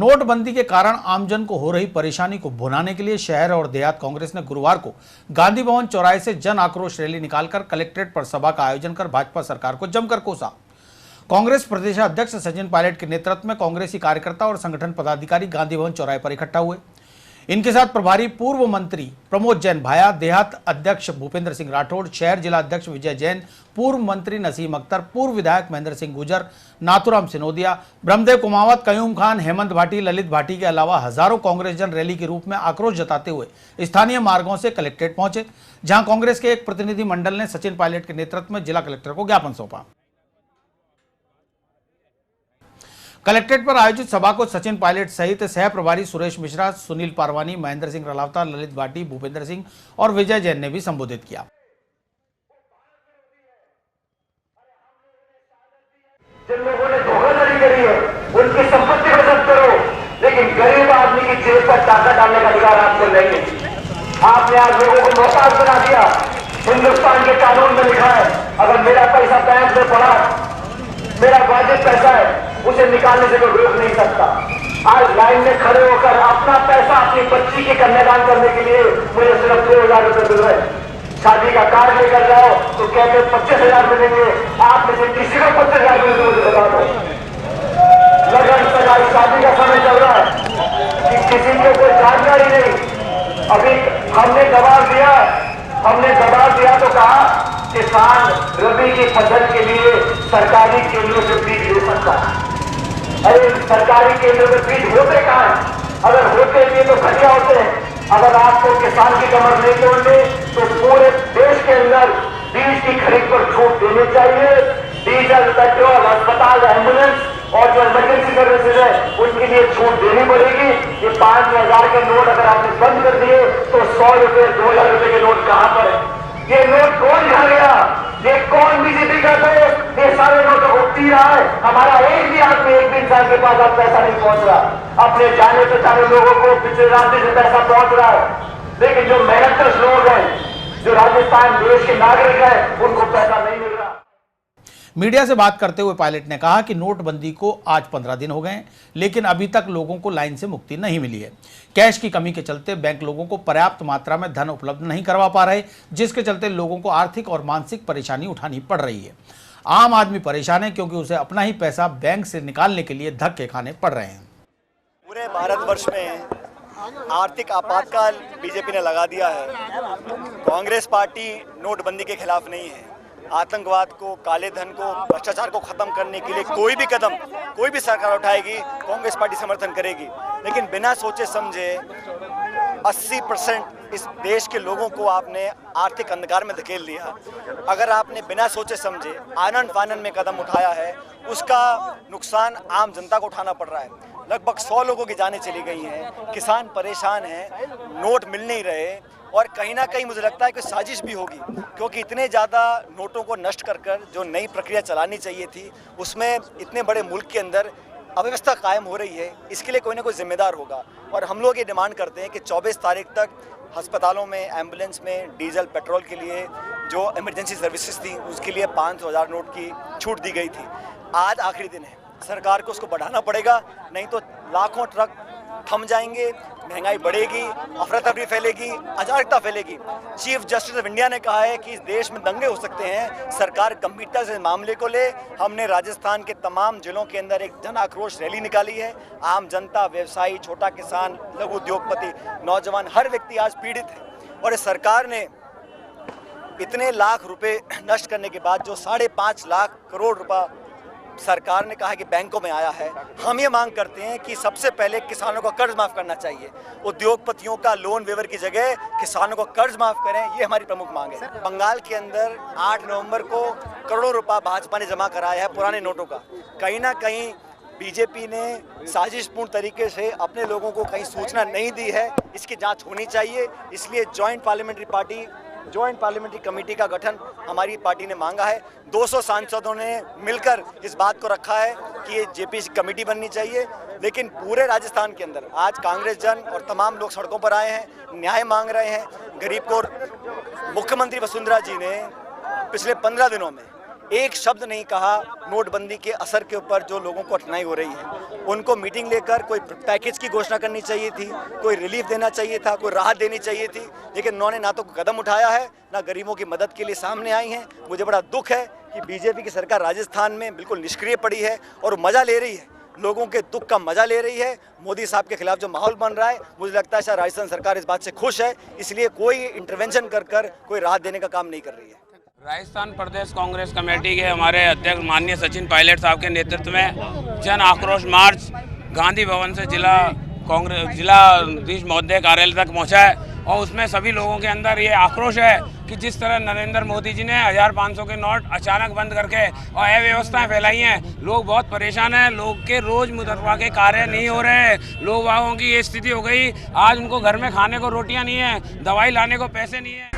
नोटबंदी के कारण आमजन को हो रही परेशानी को भुनाने के लिए शहर और देहात कांग्रेस ने गुरुवार को गांधी भवन चौराहे से जन आक्रोश रैली निकालकर कलेक्ट्रेट पर सभा का आयोजन कर भाजपा सरकार को जमकर कोसा। कांग्रेस प्रदेशाध्यक्ष सचिन पायलट के नेतृत्व में कांग्रेसी कार्यकर्ता और संगठन पदाधिकारी गांधी भवन चौराहे पर इकट्ठा हुए। इनके साथ प्रभारी पूर्व मंत्री प्रमोद जैन भाया, देहात अध्यक्ष भूपेंद्र सिंह राठौड़, शहर जिला अध्यक्ष विजय जैन, पूर्व मंत्री नसीम अख्तर, पूर्व विधायक महेंद्र सिंह गुर्जर, नाथुराम सिनोदिया, ब्रह्मदेव कुमावत, कयूम खान, हेमंत भाटी, ललित भाटी के अलावा हजारों कांग्रेस जन रैली के रूप में आक्रोश जताते हुए स्थानीय मार्गों से कलेक्ट्रेट पहुंचे, जहां कांग्रेस के एक प्रतिनिधि मंडल ने सचिन पायलट के नेतृत्व में जिला कलेक्टर को ज्ञापन सौंपा। कलेक्ट्रेट पर आयोजित सभा को सचिन पायलट सहित सह प्रभारी सुरेश मिश्रा, सुनील पारवानी, महेंद्र सिंह रलावता, ललित भाटी, भूपेंद्र सिंह और विजय जैन ने भी संबोधित किया। जिन लोगों ने धोखाधड़ी करी है उनकी संपत्ति को जब्त करो, लेकिन गरीब आदमी की जेब पर टाका डालने का अधिकार आपको नहीं है। आपने आज लोगों को मोहताज बना दिया। हिंदुस्तान के कानून में लिखा है, अगर मेरा पैसा बैंक में पड़ा, मेरा वाजिब पैसा है, उसे निकालने से कोई रोक नहीं सकता। आज लाइन में खड़े होकर अपना पैसा अपनी बच्ची के कन्यादान करने के लिए मुझे सिर्फ 2,000 रुपए मिल रहे हैं। शादी का कार्ड लेकर जाओ तो कहते 25,000 मिलेंगे। आप में से किसी को 25,000 मिलेंगे, मुझे बता दो। लगन सगाई शादी का समय चल रहा है कि किसी को कोई जानकारी नहीं। अभी हमने दबाव दिया तो कहा किसान रबी की फसल के लिए सरकारी केंद्रों से बीज ले सकता है। अरे सरकारी केंद्र में बीज होते कहाँ हैं? अगर होते भी तो घटिया होते हैं। अगर आपको किसान की कमर नहीं तोड़नी तो पूरे देश के अंदर बीज की खरीद पर छूट देनी चाहिए। डीजल, पेट्रोल, अस्पताल, एम्बुलेंस और जो इमरजेंसी सर्विसेज है उनके लिए छूट देनी पड़ेगी। ये 5,000 के नोट अगर आपने बंद कर दिए तो 100 रुपए 2,000 रुपए के नोट कहां पर है? ये नोट कौन खा गया? ये कौन बीजेपी का दोस्त ये सारे नोटों को पी रहा है? हमारा एक भी आदमी, एक भी इंसान के पास अब पैसा नहीं पहुंच रहा। अपने जाने पहचाने लोगों को पिछले रास्ते से पैसा पहुंच रहा है, लेकिन जो मेहनत लोग हैं, जो राजस्थान देश के नागरिक हैं, उनको पैसा नहीं मिल रहा। मीडिया से बात करते हुए पायलट ने कहा कि नोटबंदी को आज 15 दिन हो गए हैं, लेकिन अभी तक लोगों को लाइन से मुक्ति नहीं मिली है। कैश की कमी के चलते बैंक लोगों को पर्याप्त मात्रा में धन उपलब्ध नहीं करवा पा रहे, जिसके चलते लोगों को आर्थिक और मानसिक परेशानी उठानी पड़ रही है। आम आदमी परेशान है क्योंकि उसे अपना ही पैसा बैंक से निकालने के लिए धक्के खाने पड़ रहे हैं। पूरे भारतवर्ष में आर्थिक आपातकाल बीजेपी ने लगा दिया है। कांग्रेस पार्टी नोटबंदी के खिलाफ नहीं है। आतंकवाद को, काले धन को, भ्रष्टाचार को खत्म करने के लिए कोई भी कदम कोई भी सरकार उठाएगी, कांग्रेस पार्टी समर्थन करेगी। लेकिन बिना सोचे समझे 80% इस देश के लोगों को आपने आर्थिक अंधकार में धकेल दिया। अगर आपने बिना सोचे समझे आनन फानन में कदम उठाया है, उसका नुकसान आम जनता को उठाना पड़ रहा है। लगभग 100 लोगों की जानें चली गई हैं, किसान परेशान हैं, नोट मिल नहीं रहे और कहीं ना कहीं मुझे लगता है कि साजिश भी होगी, क्योंकि इतने ज़्यादा नोटों को नष्ट कर जो नई प्रक्रिया चलानी चाहिए थी, उसमें इतने बड़े मुल्क के अंदर अव्यवस्था कायम हो रही है। इसके लिए कोई ना कोई जिम्मेदार होगा और हम लोग ये डिमांड करते हैं कि 24 तारीख तक अस्पतालों में, एम्बुलेंस में डीजल, पेट्रोल के लिए जो इमरजेंसी सर्विसेज थी उसके लिए 500,000 नोट की छूट दी गई थी। आज आखिरी दिन है, सरकार को उसको बढ़ाना पड़ेगा, नहीं तो लाखों ट्रक थम जाएंगे, महंगाई बढ़ेगी, अफरा तफरी फैलेगी, अराजकता फैलेगी। चीफ जस्टिस ऑफ इंडिया ने कहा है कि इस देश में दंगे हो सकते हैं, सरकार गंभीरता से मामले को ले। हमने राजस्थान के तमाम जिलों के अंदर एक जन आक्रोश रैली निकाली है। आम जनता, व्यवसायी, छोटा किसान, लघु उद्योगपति, नौजवान, हर व्यक्ति आज पीड़ित है और इस सरकार ने इतने लाख रुपए नष्ट करने के बाद जो 5.5 लाख करोड़ रुपया सरकार ने कहा कि बैंकों में आया है, हम ये मांग करते हैं कि सबसे पहले किसानों का कर्ज माफ करना चाहिए। उद्योगपतियों का लोन वेवर की जगह किसानों को कर्ज माफ करें, ये हमारी प्रमुख मांग है। बंगाल के अंदर 8 नवंबर को करोड़ों रुपया भाजपा ने जमा कराया है पुराने नोटों का। कहीं ना कहीं बीजेपी ने साजिशपूर्ण तरीके से अपने लोगों को कहीं सूचना नहीं दी है, इसकी जाँच होनी चाहिए। इसलिए जॉइंट पार्लियामेंट्री कमेटी का गठन हमारी पार्टी ने मांगा है। 200 सांसदों ने मिलकर इस बात को रखा है कि ये जेपीसी कमेटी बननी चाहिए। लेकिन पूरे राजस्थान के अंदर आज कांग्रेस जन और तमाम लोग सड़कों पर आए हैं, न्याय मांग रहे हैं। गरीब को मुख्यमंत्री वसुंधरा जी ने पिछले 15 दिनों में एक शब्द नहीं कहा नोटबंदी के असर के ऊपर जो लोगों को कठिनाई हो रही है। उनको मीटिंग लेकर कोई पैकेज की घोषणा करनी चाहिए थी, कोई रिलीफ देना चाहिए था, कोई राहत देनी चाहिए थी, लेकिन उन्होंने ना तो कदम उठाया है ना गरीबों की मदद के लिए सामने आई हैं। मुझे बड़ा दुख है कि बीजेपी की सरकार राजस्थान में बिल्कुल निष्क्रिय पड़ी है और मजा ले रही है, लोगों के दुख का मजा ले रही है। मोदी साहब के खिलाफ जो माहौल बन रहा है, मुझे लगता है शायद राजस्थान सरकार इस बात से खुश है, इसलिए कोई इंटरवेंशन कर कोई राहत देने का काम नहीं कर रही है। राजस्थान प्रदेश कांग्रेस कमेटी के हमारे अध्यक्ष माननीय सचिन पायलट साहब के नेतृत्व में जन आक्रोश मार्च गांधी भवन से जिलाधीश महोदय कार्यालय तक पहुंचा है और उसमें सभी लोगों के अंदर ये आक्रोश है कि जिस तरह नरेंद्र मोदी जी ने 1500 के नोट अचानक बंद करके और अव्यवस्थाएं फैलाई हैं, लोग बहुत परेशान हैं। लोग के रोजमर्रा के कार्य नहीं हो रहे हैं। लोग वालों की ये स्थिति हो गई, आज उनको घर में खाने को रोटियां नहीं है, दवाई लाने को पैसे नहीं है।